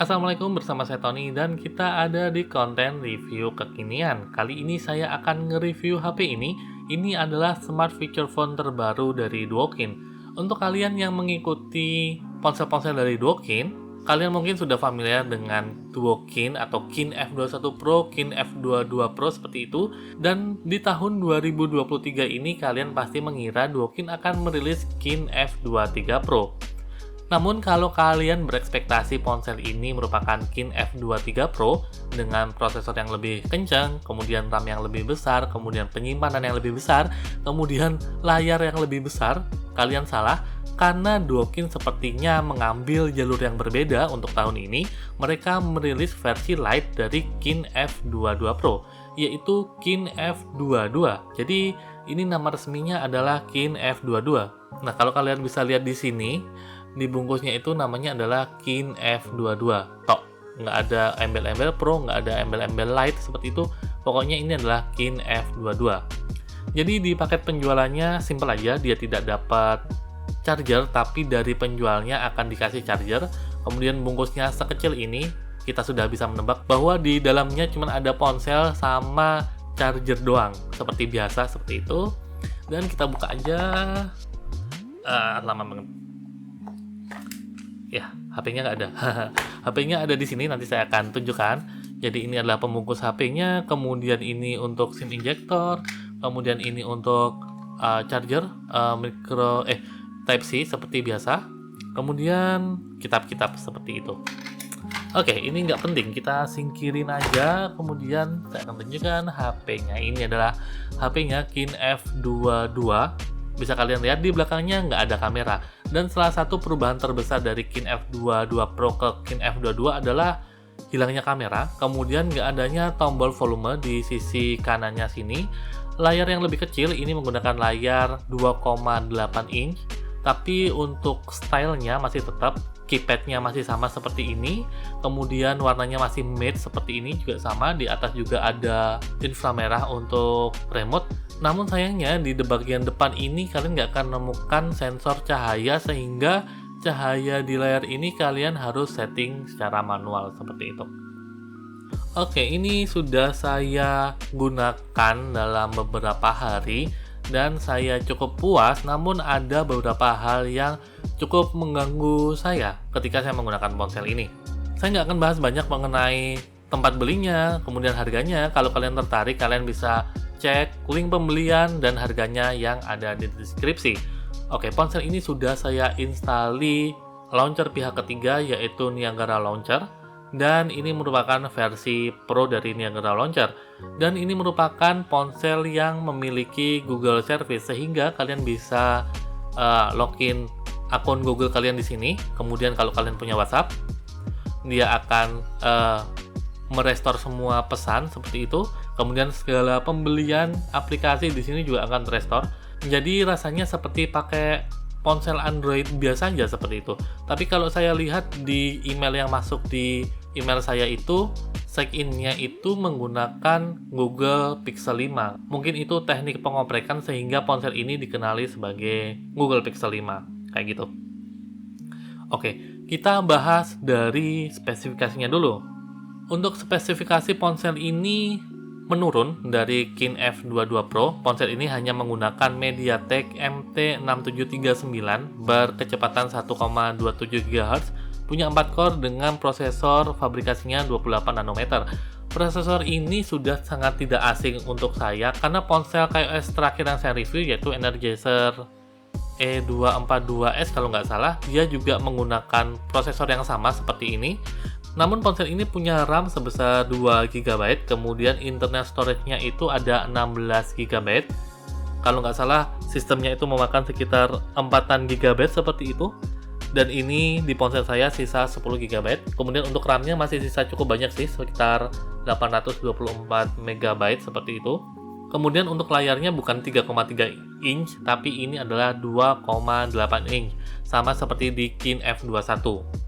Assalamualaikum, bersama saya Tony dan kita ada di konten review kekinian. Kali ini saya akan nge-review HP ini. Ini adalah smart feature phone terbaru dari Duokin. Untuk kalian yang mengikuti ponsel-ponsel dari Duokin, kalian mungkin sudah familiar dengan Duokin atau Kin F21 Pro, Kin F22 Pro seperti itu. Dan di tahun 2023 ini kalian pasti mengira Duokin akan merilis Kin F23 Pro. Namun kalau kalian berekspektasi ponsel ini merupakan Kin F23 Pro dengan prosesor yang lebih kencang, kemudian RAM yang lebih besar, kemudian penyimpanan yang lebih besar, kemudian layar yang lebih besar, kalian salah. Karena Duokin sepertinya mengambil jalur yang berbeda untuk tahun ini. Mereka merilis versi light dari Kin F22 Pro, yaitu Kin F22. Jadi ini nama resminya adalah Kin F22. Nah, kalau kalian bisa lihat di sini, di bungkusnya itu namanya adalah Kin F22 tok, nggak ada embel-embel Pro, nggak ada embel-embel Lite seperti itu. Pokoknya ini adalah Kin F22. Jadi di paket penjualannya simple aja, dia tidak dapat charger, tapi dari penjualnya akan dikasih charger. Kemudian bungkusnya sekecil ini, kita sudah bisa menebak bahwa di dalamnya cuma ada ponsel sama charger doang, seperti biasa seperti itu. Dan kita buka aja. Lama banget. Ya, HP-nya nggak ada. HP-nya ada di sini, nanti saya akan tunjukkan. Jadi ini adalah pembungkus HP-nya, kemudian ini untuk SIM injector, kemudian ini untuk charger Type-C seperti biasa. Kemudian kitab-kitab seperti itu. Oke, ini nggak penting, kita singkirin aja. Kemudian saya akan tunjukkan HP-nya. Ini adalah HP-nya Kin F22. Bisa kalian lihat di belakangnya nggak ada kamera. Dan salah satu perubahan terbesar dari Kin F22 Pro ke Kin F22 adalah hilangnya kamera, kemudian nggak adanya tombol volume di sisi kanannya sini. Layar yang lebih kecil ini menggunakan layar 2,8 inch, tapi untuk stylenya masih tetap, keypadnya masih sama seperti ini, kemudian warnanya masih matte seperti ini juga sama. Di atas juga ada inframerah untuk remote. Namun sayangnya di bagian depan ini kalian nggak akan menemukan sensor cahaya, sehingga cahaya di layar ini kalian harus setting secara manual seperti itu. Oke, ini sudah saya gunakan dalam beberapa hari dan saya cukup puas. Namun ada beberapa hal yang cukup mengganggu saya ketika saya menggunakan ponsel ini. Saya nggak akan bahas banyak mengenai tempat belinya, kemudian harganya. Kalau kalian tertarik, kalian bisa cek link pembelian dan harganya yang ada di deskripsi. Oke, ponsel ini sudah saya instali launcher pihak ketiga, yaitu Niagara Launcher. Dan ini merupakan versi Pro dari Niagara Launcher. Dan ini merupakan ponsel yang memiliki Google Service, sehingga kalian bisa login akun Google kalian di sini. Kemudian kalau kalian punya WhatsApp, dia akan merestore semua pesan seperti itu. Kemudian segala pembelian aplikasi di sini juga akan terrestore. Jadi rasanya seperti pakai ponsel Android biasa aja seperti itu. Tapi kalau saya lihat di email yang masuk di email saya itu, check-in-nya itu menggunakan Google Pixel 5. Mungkin itu teknik pengoprekan sehingga ponsel ini dikenali sebagai Google Pixel 5. Kayak gitu. Oke, kita bahas dari spesifikasinya dulu. Untuk spesifikasi ponsel ini menurun dari Kin F22 Pro. Ponsel ini hanya menggunakan MediaTek MT6739 berkecepatan 1,27 GHz, punya 4 core dengan prosesor fabrikasinya 28 nanometer. Prosesor ini sudah sangat tidak asing untuk saya karena ponsel KaiOS terakhir yang saya review, yaitu Energizer E242S kalau nggak salah, dia juga menggunakan prosesor yang sama seperti ini. Namun ponsel ini punya RAM sebesar 2 GB, kemudian internal storage-nya itu ada 16 GB. Kalau nggak salah, sistemnya itu memakan sekitar 4 GB seperti itu. Dan ini di ponsel saya sisa 10 GB. Kemudian untuk RAM-nya masih sisa cukup banyak sih, sekitar 824 MB seperti itu. Kemudian untuk layarnya bukan 3,3 inch, tapi ini adalah 2,8 inch, sama seperti di Kin F21.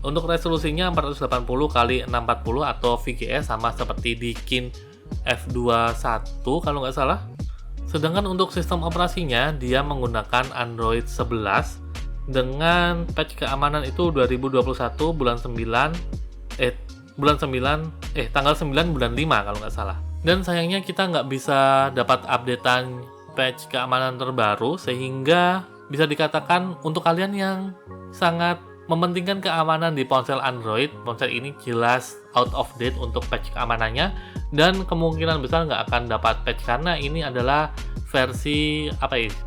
Untuk resolusinya 480 x 640 atau VGA, sama seperti di Kin F21 kalau nggak salah. Sedangkan untuk sistem operasinya dia menggunakan Android 11 dengan patch keamanan itu 2021 bulan 9 bulan 9 tanggal 9 bulan 5 kalau nggak salah. Dan sayangnya kita nggak bisa dapat updatean patch keamanan terbaru, sehingga bisa dikatakan untuk kalian yang sangat mementingkan keamanan di ponsel Android, ponsel ini jelas out of date untuk patch keamanannya, dan kemungkinan besar nggak akan dapat patch karena ini adalah versi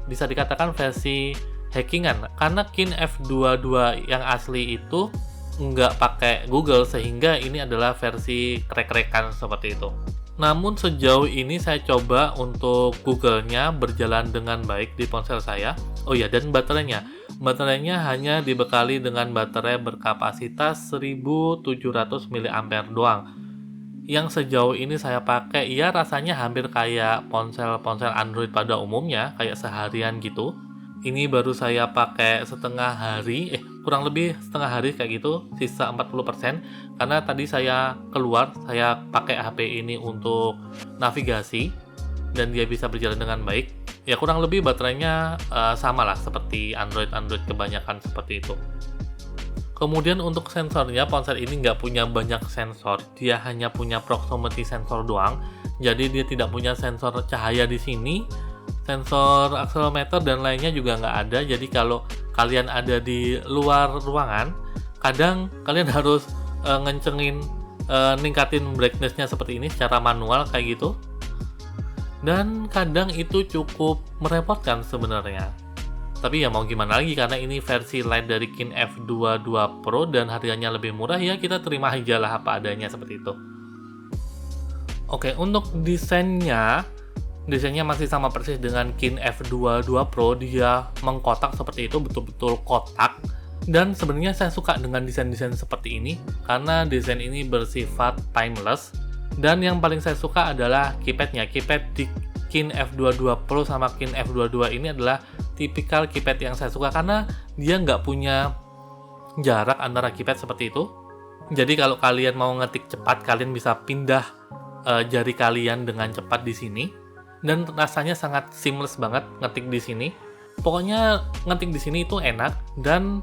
bisa dikatakan versi hackingan, karena Kin F22 yang asli itu nggak pakai Google, sehingga ini adalah versi crack-crackan seperti itu. Namun sejauh ini saya coba untuk Google-nya berjalan dengan baik di ponsel saya. Oh ya, dan baterainya hanya dibekali dengan baterai berkapasitas 1700 mAh doang. Yang sejauh ini saya pakai, ya rasanya hampir kayak ponsel-ponsel Android pada umumnya, kayak seharian gitu. Ini baru saya pakai setengah hari, kurang lebih setengah hari kayak gitu, sisa 40%, karena tadi saya keluar, saya pakai HP ini untuk navigasi, dan dia bisa berjalan dengan baik. Ya kurang lebih baterainya sama lah seperti Android kebanyakan seperti itu. Kemudian untuk sensornya, ponsel ini nggak punya banyak sensor, dia hanya punya proximity sensor doang, jadi dia tidak punya sensor cahaya di sini. Sensor akselerometer dan lainnya juga nggak ada, jadi kalau kalian ada di luar ruangan, kadang kalian harus ningkatin brightness-nya seperti ini secara manual kayak gitu, dan kadang itu cukup merepotkan sebenarnya. Tapi ya mau gimana lagi, karena ini versi light dari Kin F22 Pro dan harganya lebih murah, ya kita terima aja lah apa adanya seperti itu. Oke, untuk desainnya masih sama persis dengan Kin F22 Pro, dia mengkotak seperti itu, betul-betul kotak. Dan sebenarnya saya suka dengan desain-desain seperti ini karena desain ini bersifat timeless. Dan yang paling saya suka adalah keypadnya. Keypad di Kin F22 Pro sama Kin F22 ini adalah tipikal keypad yang saya suka karena dia nggak punya jarak antara keypad seperti itu. Jadi kalau kalian mau ngetik cepat, kalian bisa pindah jari kalian dengan cepat di sini. Dan rasanya sangat seamless banget ngetik di sini. Pokoknya ngetik di sini itu enak, dan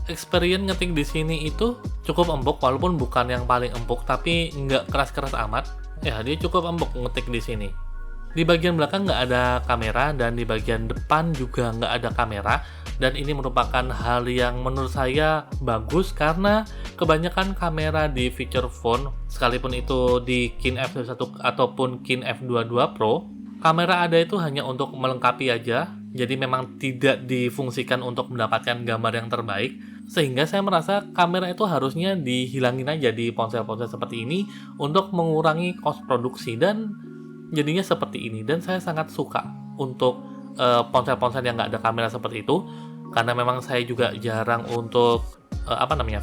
experience ngetik di sini itu cukup empuk, walaupun bukan yang paling empuk, tapi nggak keras-keras amat. Ya, dia cukup empuk ngetik di sini. Di bagian belakang nggak ada kamera, dan di bagian depan juga nggak ada kamera. Dan ini merupakan hal yang menurut saya bagus karena kebanyakan kamera di feature phone, sekalipun itu di Kin F21 ataupun Kin F22 Pro, kamera ada itu hanya untuk melengkapi aja, jadi memang tidak difungsikan untuk mendapatkan gambar yang terbaik, sehingga saya merasa kamera itu harusnya dihilangin aja di ponsel-ponsel seperti ini untuk mengurangi cost produksi, dan jadinya seperti ini. Dan saya sangat suka untuk ponsel-ponsel yang nggak ada kamera seperti itu, karena memang saya juga jarang untuk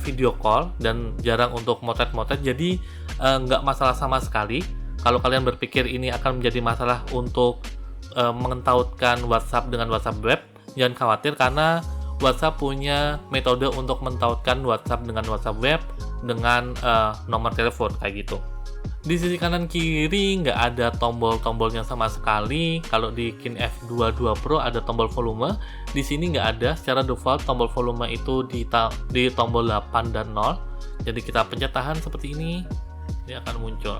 video call dan jarang untuk motret-motret, jadi nggak masalah sama sekali. Kalau kalian berpikir ini akan menjadi masalah untuk mengentautkan WhatsApp dengan WhatsApp web, jangan khawatir karena WhatsApp punya metode untuk mentautkan WhatsApp dengan WhatsApp web dengan nomor telepon kayak gitu. Di sisi kanan kiri nggak ada tombol-tombolnya sama sekali. Kalau di Kin F22 Pro ada tombol volume, di sini nggak ada. Secara default tombol volume itu di tombol 8 dan 0. Jadi kita pencet tahan seperti ini, dia akan muncul.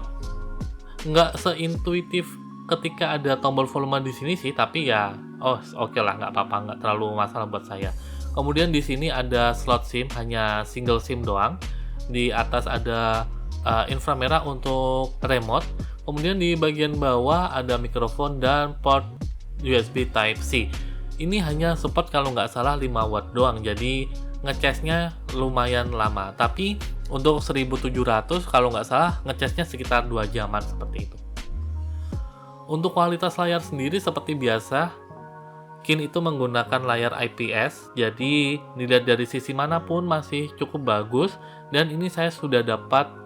Nggak seintuitif ketika ada tombol volume di sini sih, tapi ya oke lah, nggak apa-apa, nggak terlalu masalah buat saya. Kemudian di sini ada slot SIM, hanya single SIM doang. Di atas ada inframerah untuk remote. Kemudian di bagian bawah ada mikrofon dan port USB Type-C. Ini hanya support kalau nggak salah 5 watt doang, jadi ngecasnya lumayan lama. Tapi untuk 1700 kalau nggak salah ngecasnya sekitar 2 jaman seperti itu. Untuk kualitas layar sendiri seperti biasa, Kin itu menggunakan layar IPS, jadi dilihat dari sisi manapun masih cukup bagus. Dan ini saya sudah dapat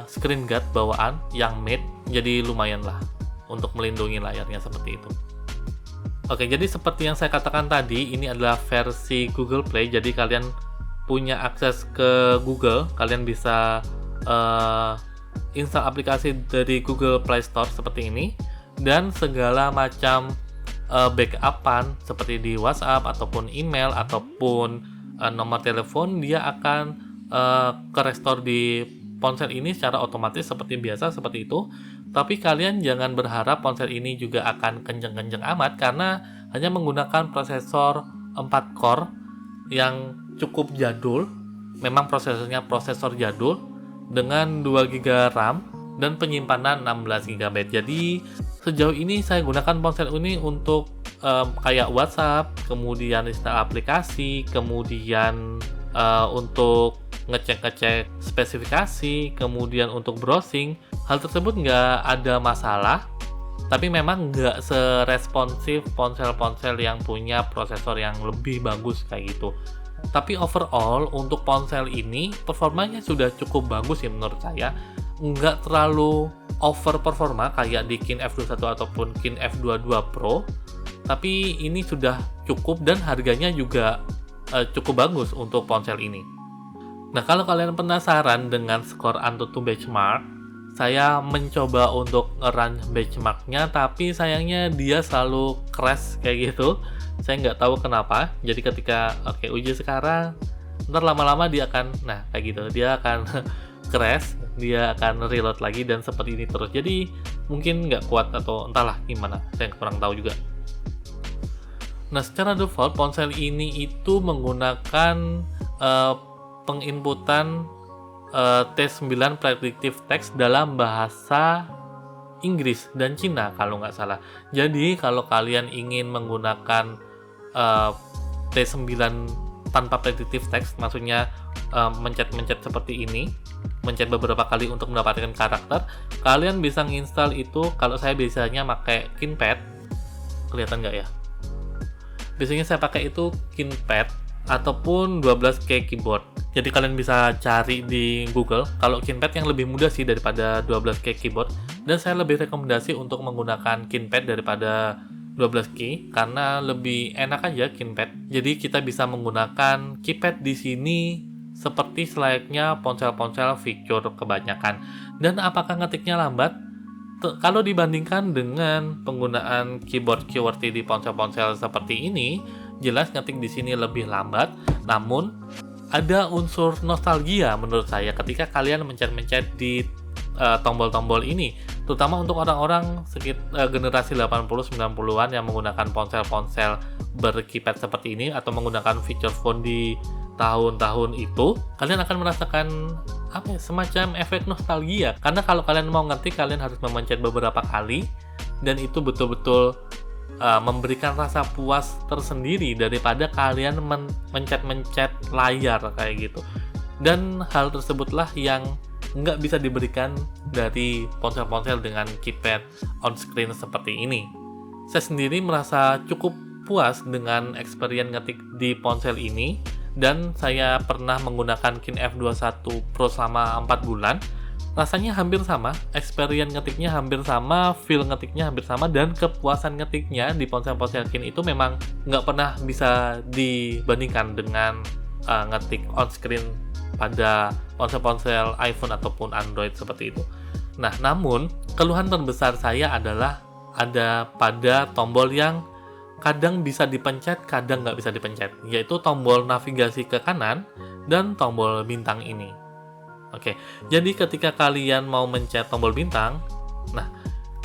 screen guard bawaan yang matte, jadi lumayan lah untuk melindungi layarnya seperti itu. Oke, jadi seperti yang saya katakan tadi, ini adalah versi Google Play, jadi kalian punya akses ke Google, kalian bisa install aplikasi dari Google Play Store seperti ini, dan segala macam backupan seperti di WhatsApp ataupun email ataupun nomor telepon, dia akan ke restore di ponsel ini secara otomatis seperti biasa seperti itu. Tapi kalian jangan berharap ponsel ini juga akan kenceng-kenceng amat karena hanya menggunakan prosesor 4 core yang cukup jadul. Memang prosesornya prosesor jadul dengan 2 GB RAM dan penyimpanan 16 GB. Jadi sejauh ini saya gunakan ponsel ini untuk kayak WhatsApp, kemudian install aplikasi, kemudian untuk ngecek-ngecek spesifikasi, kemudian untuk browsing. Hal tersebut nggak ada masalah, tapi memang nggak seresponsif ponsel-ponsel yang punya prosesor yang lebih bagus kayak gitu. Tapi overall untuk ponsel ini performanya sudah cukup bagus ya menurut saya. Nggak terlalu over performa kayak di Kin F21 ataupun Kin F22 Pro, tapi ini sudah cukup dan harganya juga cukup bagus untuk ponsel ini. Nah, kalau kalian penasaran dengan skor AnTuTu benchmark, saya mencoba untuk nge-run benchmarknya, tapi sayangnya dia selalu crash kayak gitu. Saya nggak tahu kenapa. Jadi ketika uji sekarang, ntar lama-lama dia akan, kayak gitu, dia akan crash, dia akan reload lagi dan seperti ini terus. Jadi mungkin nggak kuat atau entahlah gimana, saya kurang tahu juga. Nah, secara default ponsel ini itu menggunakan penginputan T9 Predictive Text dalam bahasa Inggris dan Cina kalau nggak salah. Jadi kalau kalian ingin menggunakan T9 tanpa predictive text, maksudnya mencet-mencet seperti ini, mencet beberapa kali untuk mendapatkan karakter, kalian bisa nginstal itu. Kalau saya biasanya pakai KinePad, kelihatan nggak ya? Biasanya saya pakai itu KinePad ataupun 12K keyboard. Jadi kalian bisa cari di Google. Kalau KinePad yang lebih mudah sih daripada 12K keyboard, dan saya lebih rekomendasi untuk menggunakan KinePad daripada 12K karena lebih enak aja KinePad. Jadi kita bisa menggunakan keypad di sini seperti selayaknya ponsel-ponsel fitur kebanyakan. Dan apakah ngetiknya lambat? Kalau dibandingkan dengan penggunaan keyboard QWERTY di ponsel-ponsel seperti ini, jelas ngetik di sini lebih lambat. Namun ada unsur nostalgia menurut saya ketika kalian mencet-mencet di tombol-tombol ini, terutama untuk orang-orang generasi 80-90-an yang menggunakan ponsel-ponsel berkeypad seperti ini atau menggunakan feature phone di tahun-tahun itu. Kalian akan merasakan semacam efek nostalgia, karena kalau kalian mau ngetik kalian harus memencet beberapa kali, dan itu betul-betul memberikan rasa puas tersendiri daripada kalian mencet-mencet layar kayak gitu. Dan hal tersebutlah yang nggak bisa diberikan dari ponsel-ponsel dengan keypad on screen seperti ini. Saya sendiri merasa cukup puas dengan experience ngetik di ponsel ini, dan saya pernah menggunakan Kin F21 Pro selama 4 bulan. Rasanya hampir sama, experience ngetiknya hampir sama, feel ngetiknya hampir sama, dan kepuasan ngetiknya di ponsel-ponsel Kin itu memang nggak pernah bisa dibandingkan dengan ngetik on screen pada ponsel-ponsel iPhone ataupun Android seperti itu. Nah, namun keluhan terbesar saya adalah ada pada tombol yang kadang bisa dipencet, kadang nggak bisa dipencet, yaitu tombol navigasi ke kanan dan tombol bintang ini. Oke, jadi ketika kalian mau mencet tombol bintang, nah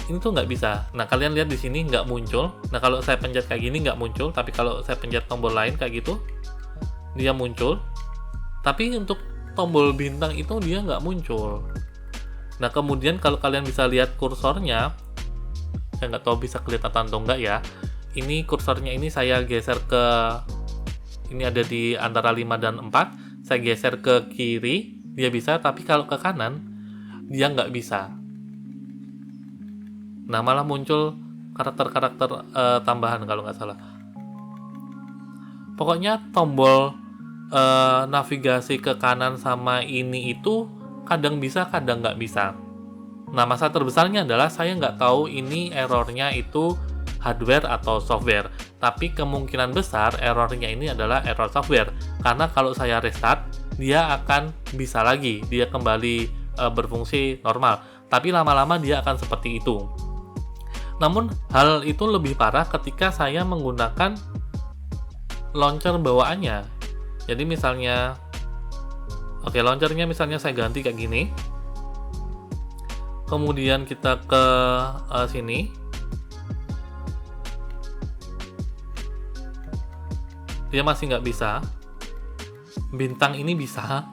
ini tuh nggak bisa. Nah, kalian lihat di sini nggak muncul. Nah, kalau saya pencet kayak gini nggak muncul, tapi kalau saya pencet tombol lain kayak gitu, dia muncul. Tapi untuk tombol bintang itu dia nggak muncul. Nah, kemudian kalau kalian bisa lihat kursornya, saya nggak tahu bisa kelihatan atau enggak ya. Ini kursornya ini saya geser ke, ini ada di antara 5 dan 4, saya geser ke kiri, dia bisa, tapi kalau ke kanan, dia nggak bisa. Nah, malah muncul karakter-karakter tambahan kalau nggak salah. Pokoknya tombol navigasi ke kanan sama ini itu kadang bisa, kadang nggak bisa. Nah, masalah terbesarnya adalah saya nggak tahu ini errornya itu hardware atau software, tapi kemungkinan besar errornya ini adalah error software, karena kalau saya restart dia akan bisa lagi, dia kembali berfungsi normal, tapi lama-lama dia akan seperti itu. Namun hal itu lebih parah ketika saya menggunakan launcher bawaannya. Jadi misalnya Oke, launchernya misalnya saya ganti kayak gini. Kemudian kita ke sini. Dia masih nggak bisa. Bintang ini bisa,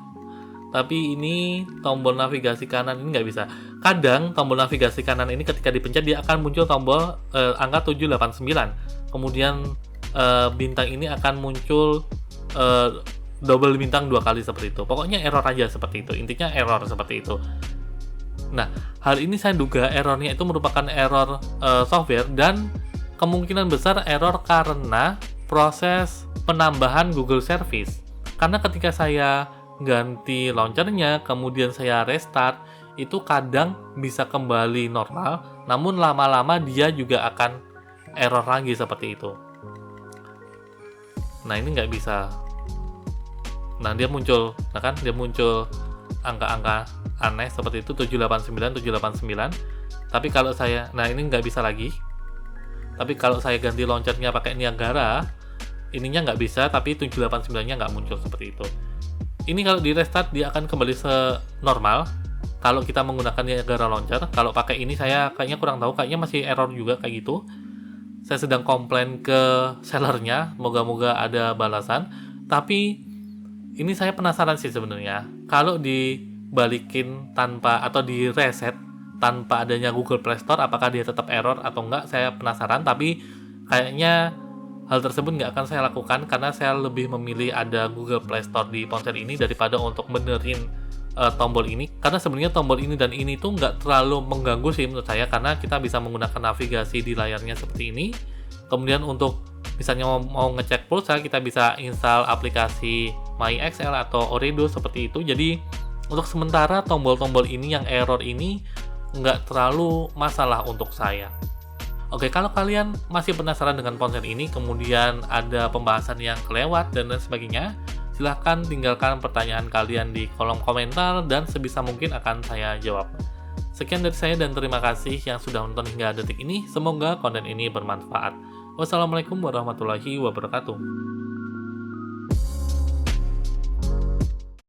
tapi ini tombol navigasi kanan ini nggak bisa. Kadang tombol navigasi kanan ini ketika dipencet dia akan muncul tombol angka 789. Kemudian bintang ini akan muncul double bintang 2 kali seperti itu. Pokoknya error aja seperti itu. Intinya error seperti itu. Nah, hal ini saya duga errornya itu merupakan error software dan kemungkinan besar error karena proses penambahan Google Service. Karena ketika saya ganti launchernya, kemudian saya restart, itu kadang bisa kembali normal, namun lama-lama dia juga akan error lagi seperti itu. Nah, ini nggak bisa. Nah, dia muncul angka-angka aneh seperti itu, 789. Tapi kalau saya, nah ini nggak bisa lagi. Tapi kalau saya ganti launchernya pakai Niagara, ininya nggak bisa, tapi 789-nya nggak muncul seperti itu. Ini kalau di restart dia akan kembali normal. Kalau kita menggunakan Niagara Launcher, kalau pakai ini saya kayaknya kurang tahu, kayaknya masih error juga kayak gitu. Saya sedang komplain ke sellernya, moga-moga ada balasan. Tapi ini saya penasaran sih sebenarnya. Kalau dibalikin tanpa atau di reset tanpa adanya Google Play Store, apakah dia tetap error atau enggak? Saya penasaran, tapi kayaknya hal tersebut nggak akan saya lakukan karena saya lebih memilih ada Google Play Store di ponsel ini daripada untuk benerin tombol ini. Karena sebenarnya tombol ini dan ini tuh nggak terlalu mengganggu sih menurut saya, karena kita bisa menggunakan navigasi di layarnya seperti ini. Kemudian untuk misalnya mau ngecek pulsa, kita bisa install aplikasi MyXL atau Oredo seperti itu. Jadi untuk sementara tombol-tombol ini yang error ini nggak terlalu masalah untuk saya. Oke, kalau kalian masih penasaran dengan ponsel ini, kemudian ada pembahasan yang kelewat dan lain sebagainya, silahkan tinggalkan pertanyaan kalian di kolom komentar dan sebisa mungkin akan saya jawab. Sekian dari saya dan terima kasih yang sudah menonton hingga detik ini. Semoga konten ini bermanfaat. Wassalamualaikum warahmatullahi wabarakatuh.